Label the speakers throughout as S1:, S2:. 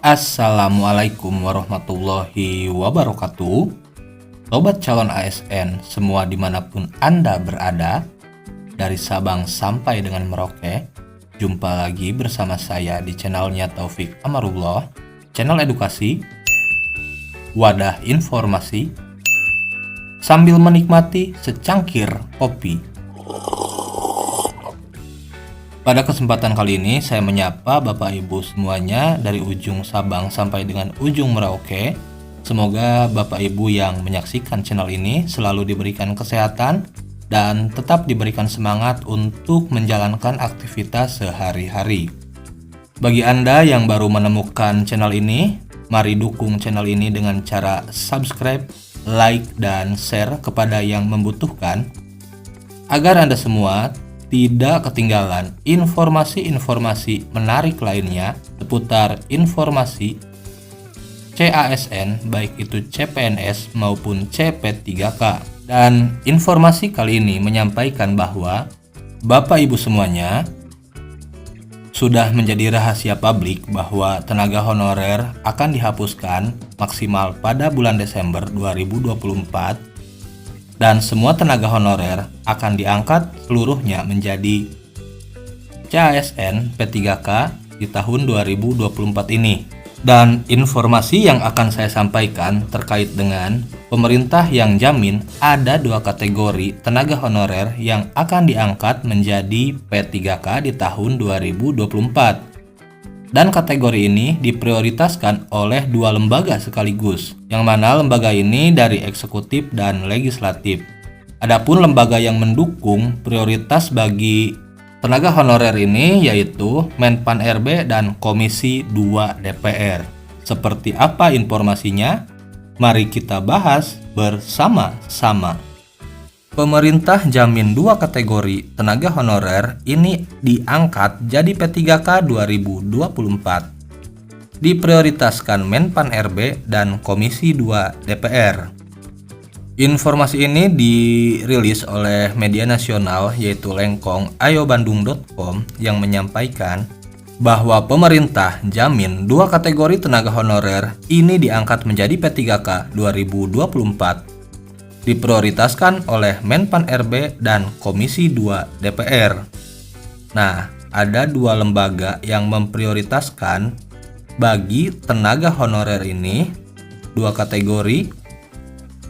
S1: Assalamualaikum warahmatullahi wabarakatuh. Sobat calon ASN semua dimanapun Anda berada, dari Sabang sampai dengan Merauke, jumpa lagi bersama saya di channelnya Taufik Amarullah, channel edukasi, wadah informasi, sambil menikmati secangkir kopi. Pada kesempatan kali ini saya menyapa Bapak Ibu semuanya dari ujung Sabang sampai dengan ujung Merauke. Semoga Bapak Ibu yang menyaksikan channel ini selalu diberikan kesehatan dan tetap diberikan semangat untuk menjalankan aktivitas sehari-hari. Bagi Anda yang baru menemukan channel ini, mari dukung channel ini dengan cara subscribe, like, dan share kepada yang membutuhkan, agar Anda semua tidak ketinggalan informasi-informasi menarik lainnya seputar informasi CASN, baik itu CPNS maupun CP3K. Dan informasi kali ini menyampaikan bahwa Bapak Ibu semuanya sudah menjadi rahasia publik bahwa tenaga honorer akan dihapuskan maksimal pada bulan Desember 2024. Dan semua tenaga honorer akan diangkat seluruhnya menjadi CASN P3K di tahun 2024 ini. Dan informasi yang akan saya sampaikan terkait dengan pemerintah yang jamin ada 2 kategori tenaga honorer yang akan diangkat menjadi P3K di tahun 2024. Dan kategori ini diprioritaskan oleh 2 lembaga sekaligus, yang mana lembaga ini dari eksekutif dan legislatif. Adapun lembaga yang mendukung prioritas bagi tenaga honorer ini yaitu Menpan RB dan Komisi 2 DPR. Seperti apa informasinya? Mari kita bahas bersama-sama. Pemerintah jamin 2 kategori tenaga honorer ini diangkat jadi P3K 2024. Diprioritaskan Menpan RB dan Komisi 2 DPR. Informasi ini dirilis oleh media nasional yaitu Lengkong ayobandung.com yang menyampaikan bahwa pemerintah jamin 2 kategori tenaga honorer ini diangkat menjadi P3K 2024. Diprioritaskan oleh Menpan RB dan Komisi 2 DPR. Nah, ada 2 lembaga yang memprioritaskan bagi tenaga honorer ini 2 kategori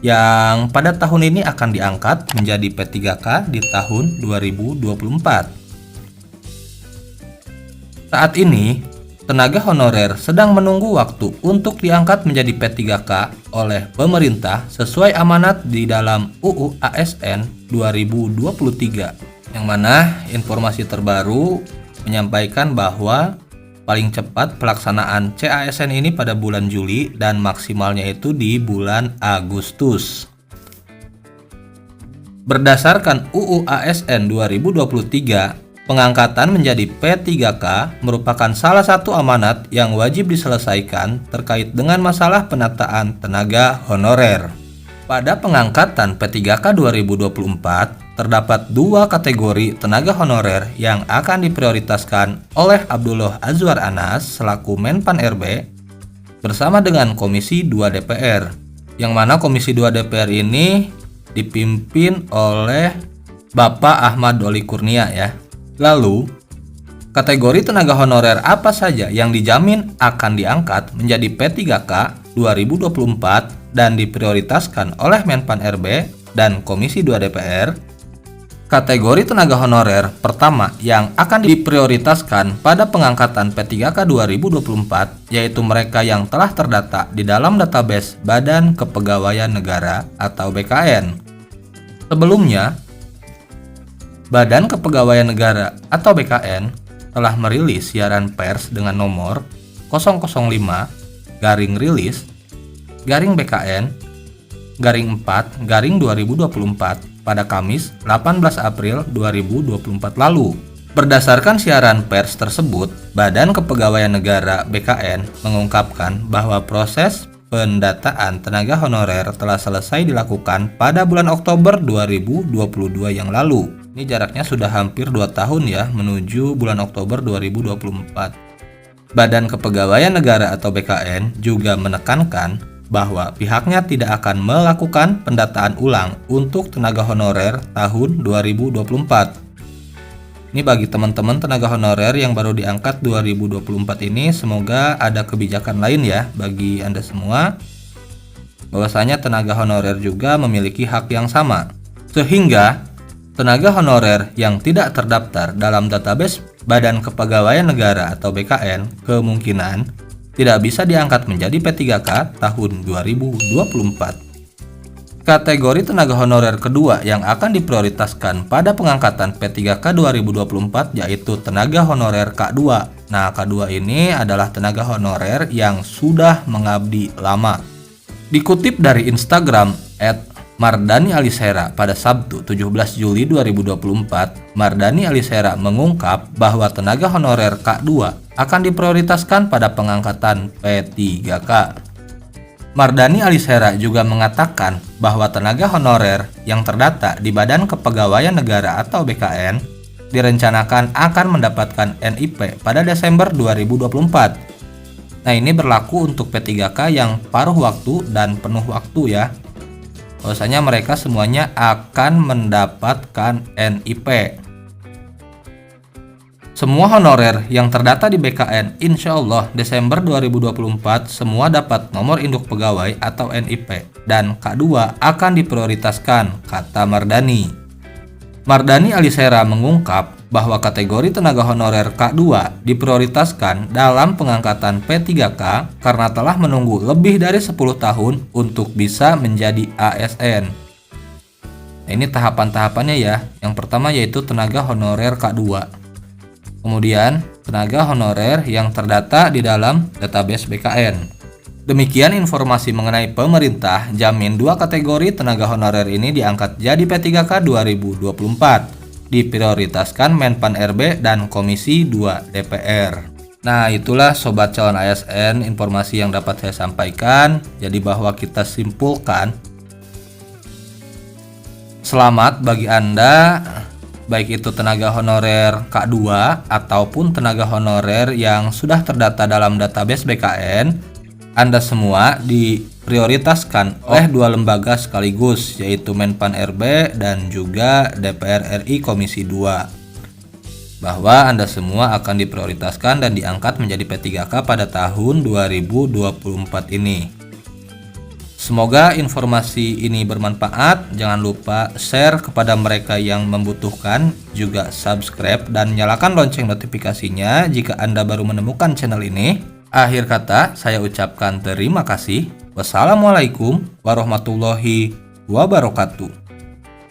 S1: yang pada tahun ini akan diangkat menjadi P3K di tahun 2024. Saat ini, tenaga honorer sedang menunggu waktu untuk diangkat menjadi P3K oleh pemerintah sesuai amanat di dalam UU ASN 2023, yang mana informasi terbaru menyampaikan bahwa paling cepat pelaksanaan CASN ini pada bulan Juli dan maksimalnya itu di bulan Agustus. Berdasarkan UU ASN 2023, pengangkatan menjadi P3K merupakan salah satu amanat yang wajib diselesaikan terkait dengan masalah penataan tenaga honorer. Pada pengangkatan P3K 2024, terdapat 2 kategori tenaga honorer yang akan diprioritaskan oleh Abdullah Azwar Anas selaku Menpan RB bersama dengan Komisi 2 DPR, yang mana Komisi 2 DPR ini dipimpin oleh Bapak Ahmad Doli Kurnia ya. Lalu, kategori tenaga honorer apa saja yang dijamin akan diangkat menjadi P3K 2024 dan diprioritaskan oleh Menpan RB dan Komisi 2 DPR? Kategori tenaga honorer pertama yang akan diprioritaskan pada pengangkatan P3K 2024 yaitu mereka yang telah terdata di dalam database Badan Kepegawaian Negara atau BKN. Sebelumnya, Badan Kepegawaian Negara atau BKN telah merilis siaran pers dengan nomor 005-BKN-BKN-4-2024 pada Kamis 18 April 2024 lalu. Berdasarkan siaran pers tersebut, Badan Kepegawaian Negara BKN mengungkapkan bahwa proses pendataan tenaga honorer telah selesai dilakukan pada bulan Oktober 2022 yang lalu. Ini jaraknya sudah hampir 2 tahun ya menuju bulan Oktober 2024. Badan Kepegawaian Negara atau BKN juga menekankan bahwa pihaknya tidak akan melakukan pendataan ulang untuk tenaga honorer tahun 2024. Ini bagi teman-teman tenaga honorer yang baru diangkat 2024 ini, semoga ada kebijakan lain ya bagi Anda semua. Bahwasanya tenaga honorer juga memiliki hak yang sama. Sehingga tenaga honorer yang tidak terdaftar dalam database Badan Kepegawaian Negara atau BKN kemungkinan tidak bisa diangkat menjadi P3K tahun 2024. Kategori tenaga honorer kedua yang akan diprioritaskan pada pengangkatan P3K 2024 yaitu tenaga honorer K2. Nah, K2 ini adalah tenaga honorer yang sudah mengabdi lama. Dikutip dari Instagram @mardani_alisera pada Sabtu 17 Juli 2024, Mardani Alisera mengungkap bahwa tenaga honorer K2 akan diprioritaskan pada pengangkatan P3K. Mardani Alisera juga mengatakan bahwa tenaga honorer yang terdata di Badan Kepegawaian Negara atau BKN direncanakan akan mendapatkan NIP pada Desember 2024. Nah, ini berlaku untuk P3K yang paruh waktu dan penuh waktu ya. Bahwasanya mereka semuanya akan mendapatkan NIP. Semua honorer yang terdata di BKN insya Allah Desember 2024 semua dapat nomor induk pegawai atau NIP dan K2 akan diprioritaskan, kata Mardani. Mardani Alisera mengungkap bahwa kategori tenaga honorer K2 diprioritaskan dalam pengangkatan P3K karena telah menunggu lebih dari 10 tahun untuk bisa menjadi ASN. Nah, ini tahapan-tahapannya ya. Yang pertama yaitu tenaga honorer K2. Kemudian, tenaga honorer yang terdata di dalam database BKN. Demikian informasi mengenai pemerintah jamin 2 kategori tenaga honorer ini diangkat jadi P3K 2024. Diprioritaskan Menpan RB dan Komisi 2 DPR. Nah, itulah Sobat Calon ASN informasi yang dapat saya sampaikan. Jadi bahwa kita simpulkan, selamat bagi Anda, baik itu tenaga honorer K2 ataupun tenaga honorer yang sudah terdata dalam database BKN. Anda semua diprioritaskan oleh 2 lembaga sekaligus, yaitu Menpan RB dan juga DPR RI Komisi 2. Bahwa Anda semua akan diprioritaskan dan diangkat menjadi P3K pada tahun 2024 ini. Semoga informasi ini bermanfaat. Jangan lupa share kepada mereka yang membutuhkan, juga subscribe dan nyalakan lonceng notifikasinya jika Anda baru menemukan channel ini. Akhir kata, saya ucapkan terima kasih. Wassalamualaikum warahmatullahi wabarakatuh.